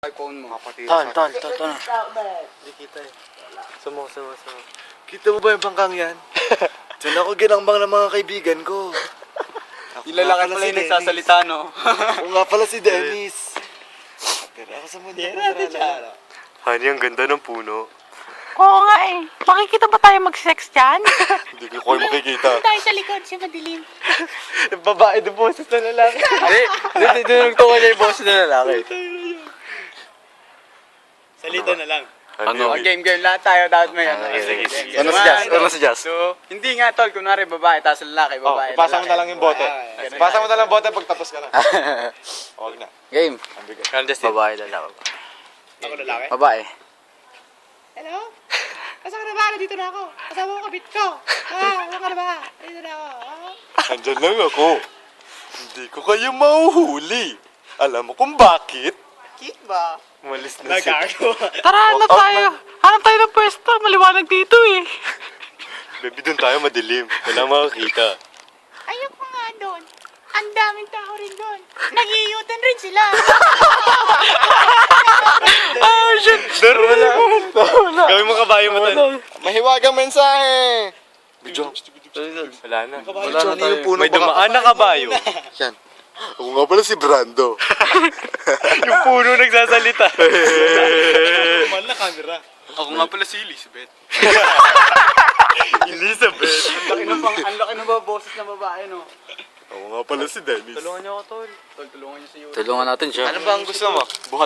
iPhone mo. Ton. Hindi kita eh. Sumo. Kita mo ba yung bangkang yan? Diyan ako ginambang ng mga kaibigan ko. Yung lalaki pala yung nagsasalita, no? Ako nga pala si Dennis. Pero ako sa mundo ko sarala. Honey, ang ganda ng puno. Oo nga eh. Makikita ba tayo mag-sex dyan? Hindi ko kayo makikita. tayo sa likod, siya madilim. Yung babae, yung boses na lalaki. Hindi, tinunong niya yung boss na lalaki. Salita na lang. Ano? Game, lahat tayo, dapat may ano. Sige. Game. Ano si Jazz? So, hindi nga tol, kunwari babae, tapos lalaki, babae. Ipasa mo na lang yung bote. Ipasa mo na lang yung bote pag tapos ka na. Huwag na. Game. Babae lalaki. Ako lalaki? Babae. Hello? Kasama na ba? Dito na ako. Kasama ko kabit ko. Wala ka na ba? Dito na ako. Andyan lang ako. Hindi ko kayo mauhuli. Alam mo kung bakit? Kit ba? Malis na siya. Tara, hanap tayo. Hanap tayo ng pwesto. Maliwanag dito eh. Baby, doon tayo madilim. Wala makakita. Ayoko nga doon. Ang daming tao rin doon. Nag-iiyutan rin sila. Oh, shit! Wala. Gawin mo kabayo mo tayo. Mahiwagang mensahe! Bidyo. Wala na. Wala na tayo. May dumaan na kabayo. Yan. Ako nga pala si Brando. Yung puno nagsasalita. Mahal na camera. Ako nga pala si Elizabeth. Elizabeth. Ang laki na ba boses ng babae, no? Ako nga pala si Dennis. Tulungan niyo ako, tol. Tol, tulungan niyo si Yuri. Tulungan natin siya. Ano ba ang gusto mo?